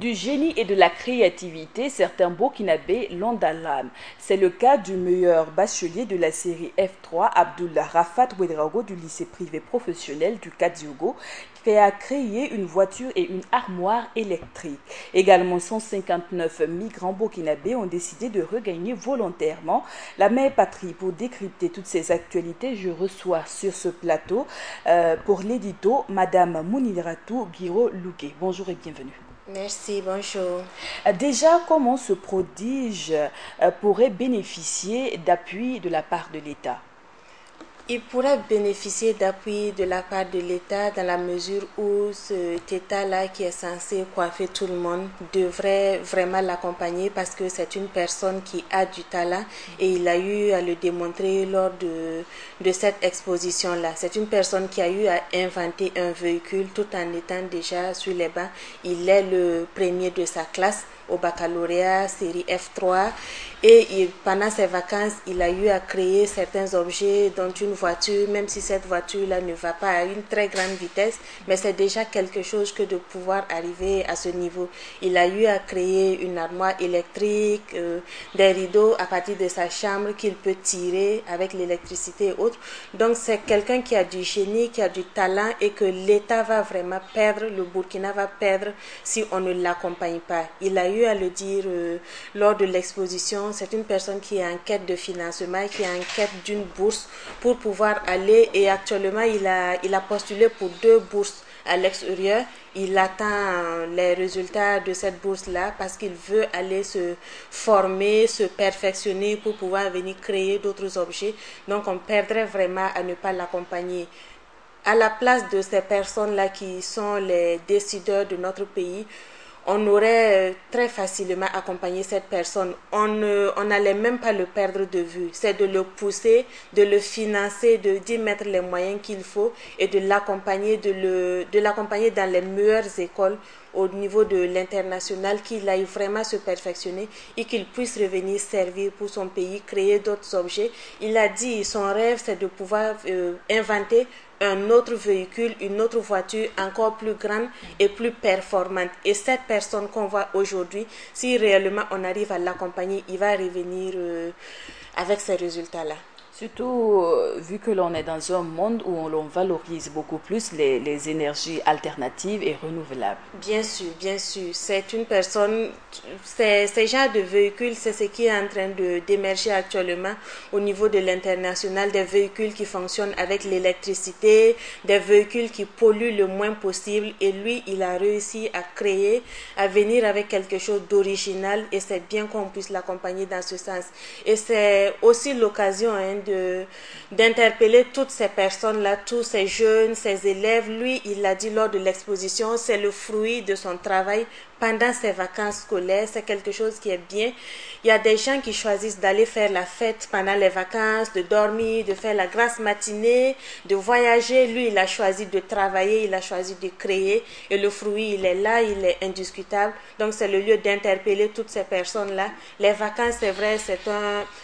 Du génie et de la créativité, certains Burkinabés l'ont dans l'âme. C'est le cas du meilleur bachelier de la série F3, Abdullah Rafat Ouedraogo du lycée privé professionnel du Kadiogo, qui a créé une voiture et une armoire électrique. Également, 159 migrants burkinabés ont décidé de regagner volontairement la mère patrie. Pour décrypter toutes ces actualités, je reçois sur ce plateau pour l'édito Madame Mouniratou Guiro-Lougué. Bonjour et bienvenue. Merci, bonjour. Déjà, comment ce prodige pourrait bénéficier d'appui de la part de l'État? Il pourrait bénéficier d'appui de la part de l'État dans la mesure où cet État-là qui est censé coiffer tout le monde devrait vraiment l'accompagner parce que c'est une personne qui a du talent et il a eu à le démontrer lors de cette exposition-là. C'est une personne qui a eu à inventer un véhicule tout en étant déjà sur les bancs. Il est le premier de sa classe au baccalauréat série F3 et pendant ses vacances il a eu à créer certains objets dont une voiture, même si cette voiture-là ne va pas à une très grande vitesse, mais c'est déjà quelque chose que de pouvoir arriver à ce niveau. Il a eu à créer une armoire électrique, des rideaux à partir de sa chambre qu'il peut tirer avec l'électricité et autres. Donc c'est quelqu'un qui a du génie, qui a du talent et que l'État va vraiment perdre, le Burkina va perdre si on ne l'accompagne pas. Il a eu à le dire lors de l'exposition, c'est une personne qui est en quête de financement, qui est en quête d'une bourse pour pouvoir aller et actuellement il a postulé pour 2 bourses à l'extérieur. Il attend les résultats de cette bourse-là parce qu'il veut aller se former, se perfectionner pour pouvoir venir créer d'autres objets. Donc on perdrait vraiment à ne pas l'accompagner. À la place de ces personnes-là qui sont les décideurs de notre pays, on aurait très facilement accompagné cette personne. On n'allait même pas le perdre de vue. C'est de le pousser, de le financer, d'y mettre les moyens qu'il faut et de l'accompagner, de l'accompagner dans les meilleures écoles au niveau de l'international, qu'il aille vraiment se perfectionner et qu'il puisse revenir servir pour son pays, créer d'autres objets. Il a dit, son rêve, c'est de pouvoir inventer un autre véhicule, une autre voiture encore plus grande et plus performante. Et cette personne qu'on voit aujourd'hui, si réellement on arrive à l'accompagner, il va revenir avec ces résultats-là. Surtout vu que l'on est dans un monde où l'on valorise beaucoup plus les énergies alternatives et renouvelables. Bien sûr. C'est une personne, ces genres de véhicules, c'est ce qui est en train d'émerger actuellement au niveau de l'international, des véhicules qui fonctionnent avec l'électricité, des véhicules qui polluent le moins possible. Et lui, il a réussi à créer, à venir avec quelque chose d'original et c'est bien qu'on puisse l'accompagner dans ce sens. Et c'est aussi l'occasion d'interpeller toutes ces personnes-là, tous ces jeunes, ces élèves. Lui, il l'a dit lors de l'exposition, c'est le fruit de son travail pendant ses vacances scolaires, c'est quelque chose qui est bien. Il y a des gens qui choisissent d'aller faire la fête pendant les vacances, de dormir, de faire la grasse matinée, de voyager. Lui, il a choisi de travailler, il a choisi de créer et le fruit, il est là, il est indiscutable. Donc, c'est le lieu d'interpeller toutes ces personnes-là. Les vacances, c'est vrai,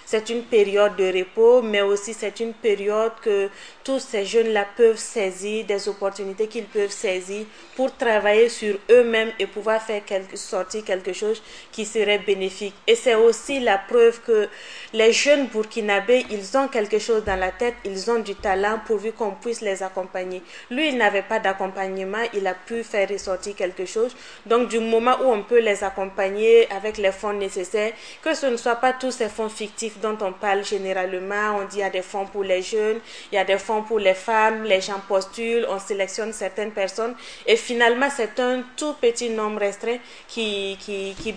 c'est une période de repos, mais aussi c'est une période que tous ces jeunes-là peuvent saisir, des opportunités qu'ils peuvent saisir pour travailler sur eux-mêmes et pouvoir faire sortir quelque chose qui serait bénéfique. Et c'est aussi la preuve que les jeunes burkinabés, ils ont quelque chose dans la tête, ils ont du talent pourvu qu'on puisse les accompagner. Lui, il n'avait pas d'accompagnement, il a pu faire ressortir quelque chose. Donc, du moment où on peut les accompagner avec les fonds nécessaires, que ce ne soit pas tous ces fonds fictifs dont on parle généralement, on dit il y a des fonds pour les jeunes, il y a des fonds pour les femmes, les gens postulent, on sélectionne certaines personnes et finalement, c'est un tout petit nombre restreint qui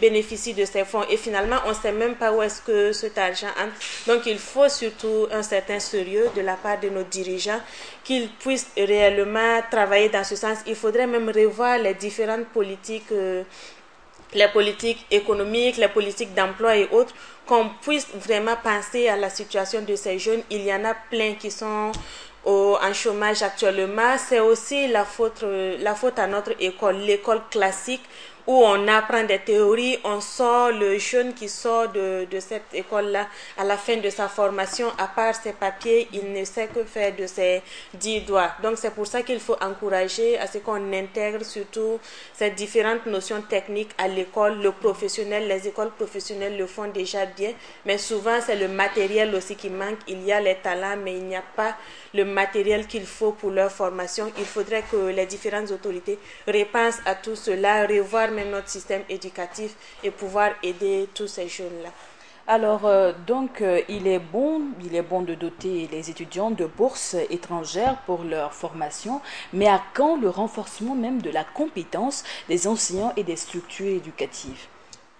bénéficient de ces fonds et finalement on ne sait même pas où est-ce que cet argent entre. Donc il faut surtout un certain sérieux de la part de nos dirigeants qu'ils puissent réellement travailler dans ce sens. Il faudrait même revoir les différentes politiques, les politiques économiques, les politiques d'emploi et autres, qu'on puisse vraiment penser à la situation de ces jeunes. Il y en a plein qui sont en chômage actuellement. C'est aussi la faute à notre école, l'école classique où on apprend des théories, on sort le jeune qui sort de cette école-là à la fin de sa formation, à part ses papiers, il ne sait que faire de ses 10 doigts. Donc c'est pour ça qu'il faut encourager à ce qu'on intègre surtout ces différentes notions techniques à l'école, le professionnel, les écoles professionnelles le font déjà bien, mais souvent c'est le matériel aussi qui manque. Il y a les talents, mais il n'y a pas le matériel qu'il faut pour leur formation. Il faudrait que les différentes autorités repensent à tout cela, revoir même notre système éducatif et pouvoir aider tous ces jeunes-là. Alors, il est bon de doter les étudiants de bourses étrangères pour leur formation, mais à quand le renforcement même de la compétence des enseignants et des structures éducatives?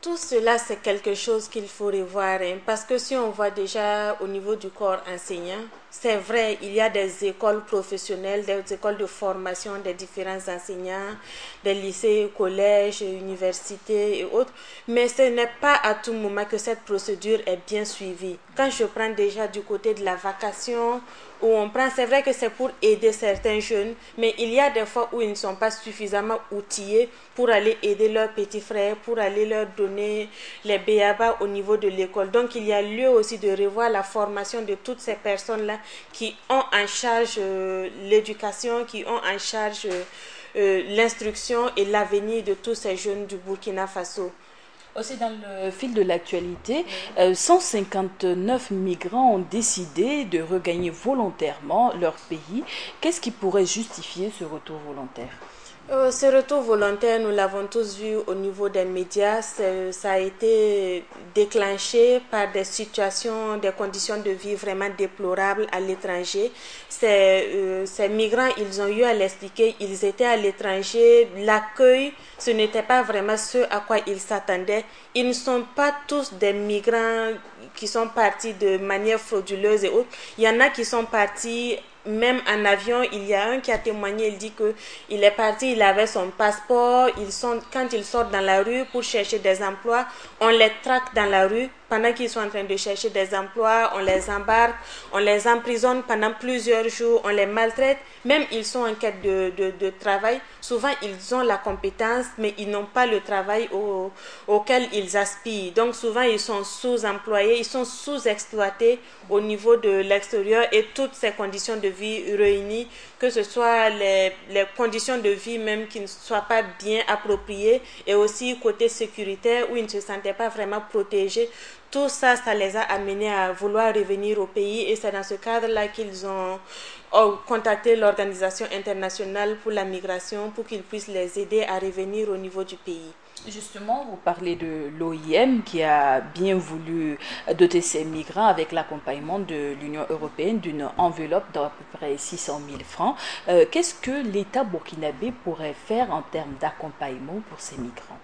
Tout cela, c'est quelque chose qu'il faut revoir, hein, parce que si on voit déjà au niveau du corps enseignant, c'est vrai, il y a des écoles professionnelles, des écoles de formation des différents enseignants, des lycées, collèges, universités et autres, mais ce n'est pas à tout moment que cette procédure est bien suivie. Quand je prends déjà du côté de la vacation, où on prend, c'est vrai que c'est pour aider certains jeunes, mais il y a des fois où ils ne sont pas suffisamment outillés pour aller aider leurs petits frères, pour aller leur donner les b.a.-ba au niveau de l'école. Donc il y a lieu aussi de revoir la formation de toutes ces personnes-là qui ont en charge l'éducation, qui ont en charge l'instruction et l'avenir de tous ces jeunes du Burkina Faso. Aussi dans le fil de l'actualité, 159 migrants ont décidé de regagner volontairement leur pays. Qu'est-ce qui pourrait justifier ce retour volontaire? Ce retour volontaire, nous l'avons tous vu au niveau des médias, ça a été déclenché par des situations, des conditions de vie vraiment déplorables à l'étranger. Ces migrants, ils ont eu à l'expliquer, ils étaient à l'étranger, l'accueil, ce n'était pas vraiment ce à quoi ils s'attendaient. Ils ne sont pas tous des migrants qui sont partis de manière frauduleuse et autres. Il y en a qui sont partis même en avion. Il y a un qui a témoigné, il dit que il est parti, il avait son passeport, quand ils sortent dans la rue pour chercher des emplois, on les traque dans la rue pendant qu'ils sont en train de chercher des emplois, on les embarque, on les emprisonne pendant plusieurs jours, on les maltraite, même ils sont en quête de travail, souvent ils ont la compétence mais ils n'ont pas le travail auquel ils aspirent, donc souvent ils sont sous-employés, ils sont sous-exploités au niveau de l'extérieur et toutes ces conditions de vie réunies, que ce soit les conditions de vie même qui ne soient pas bien appropriées et aussi côté sécuritaire où ils ne se sentaient pas vraiment protégés. Tout ça, ça les a amenés à vouloir revenir au pays et c'est dans ce cadre-là qu'ils ont contacté l'Organisation internationale pour la migration pour qu'ils puissent les aider à revenir au niveau du pays. Justement, vous parlez de l'OIM qui a bien voulu doter ces migrants avec l'accompagnement de l'Union européenne d'une enveloppe d'à peu près 600 000 francs. Qu'est-ce que l'État burkinabé pourrait faire en termes d'accompagnement pour ces migrants?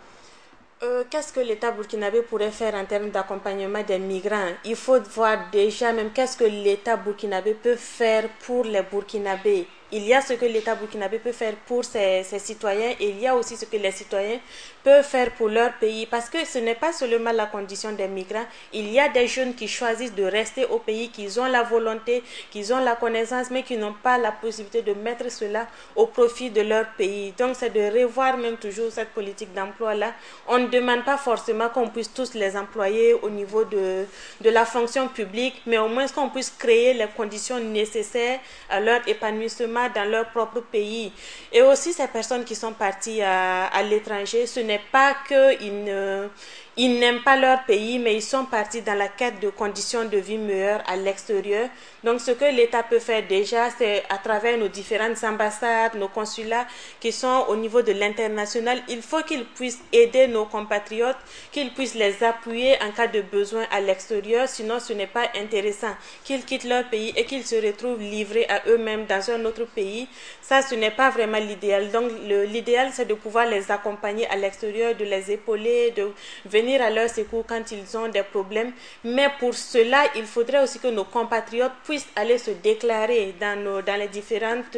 Qu'est-ce que l'État burkinabé pourrait faire en termes d'accompagnement des migrants? Il faut voir déjà même qu'est-ce que l'État burkinabé peut faire pour les Burkinabés. Il y a ce que l'État burkinabé peut faire pour ses citoyens et il y a aussi ce que les citoyens peuvent faire pour leur pays. Parce que ce n'est pas seulement la condition des migrants. Il y a des jeunes qui choisissent de rester au pays, qui ont la volonté, qui ont la connaissance, mais qui n'ont pas la possibilité de mettre cela au profit de leur pays. Donc c'est de revoir même toujours cette politique d'emploi-là. On ne demande pas forcément qu'on puisse tous les employer au niveau de la fonction publique, mais au moins qu'on puisse créer les conditions nécessaires à leur épanouissement dans leur propre pays. Et aussi ces personnes qui sont parties à l'étranger, ce n'est pas qu'ils n'aiment pas leur pays, mais ils sont partis dans la quête de conditions de vie meilleures à l'extérieur. Donc ce que l'État peut faire déjà, c'est à travers nos différentes ambassades, nos consulats qui sont au niveau de l'international, il faut qu'ils puissent aider nos compatriotes, qu'ils puissent les appuyer en cas de besoin à l'extérieur, sinon ce n'est pas intéressant qu'ils quittent leur pays et qu'ils se retrouvent livrés à eux-mêmes dans un autre pays. Ça, ce n'est pas vraiment l'idéal. Donc l'idéal, c'est de pouvoir les accompagner à l'extérieur, de les épauler, de venir à leur secours quand ils ont des problèmes. Mais pour cela, il faudrait aussi que nos compatriotes puissent aller se déclarer dans les différentes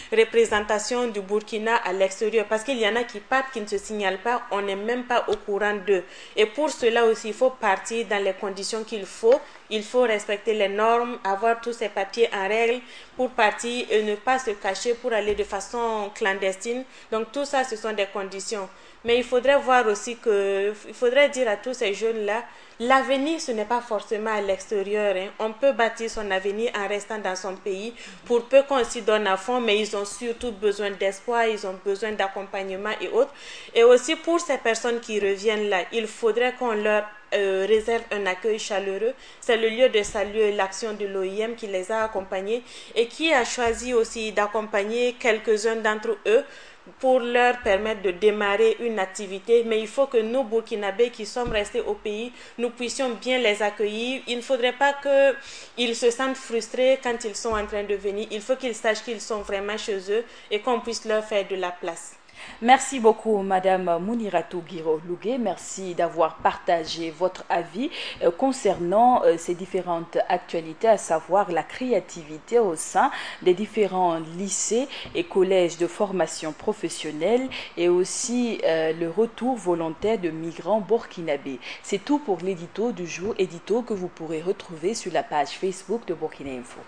représentations du Burkina à l'extérieur. Parce qu'il y en a qui partent, qui ne se signalent pas, on n'est même pas au courant d'eux. Et pour cela aussi, il faut partir dans les conditions qu'il faut. Il faut respecter les normes, avoir tous ces papiers en règle pour partir et ne pas se cacher pour aller de façon clandestine. Donc tout ça, ce sont des conditions. Mais il faudrait voir aussi il faudrait dire à tous ces jeunes-là, l'avenir, ce n'est pas forcément à l'extérieur. Hein. On peut bâtir son avenir en restant dans son pays, pour peu qu'on s'y donne à fond, mais ils ont surtout besoin d'espoir, ils ont besoin d'accompagnement et autres. Et aussi pour ces personnes qui reviennent là, il faudrait qu'on leur réserve un accueil chaleureux. C'est le lieu de saluer l'action de l'OIM qui les a accompagnés et qui a choisi aussi d'accompagner quelques-uns d'entre eux pour leur permettre de démarrer une activité. Mais il faut que nous, Burkinabés, qui sommes restés au pays, nous puissions bien les accueillir. Il ne faudrait pas qu'ils se sentent frustrés quand ils sont en train de venir. Il faut qu'ils sachent qu'ils sont vraiment chez eux et qu'on puisse leur faire de la place. Merci beaucoup, Madame Mouniratou Guiro-Lougué. Merci d'avoir partagé votre avis concernant ces différentes actualités, à savoir la créativité au sein des différents lycées et collèges de formation professionnelle et aussi le retour volontaire de migrants burkinabés. C'est tout pour l'édito du jour, édito que vous pourrez retrouver sur la page Facebook de Burkina Info.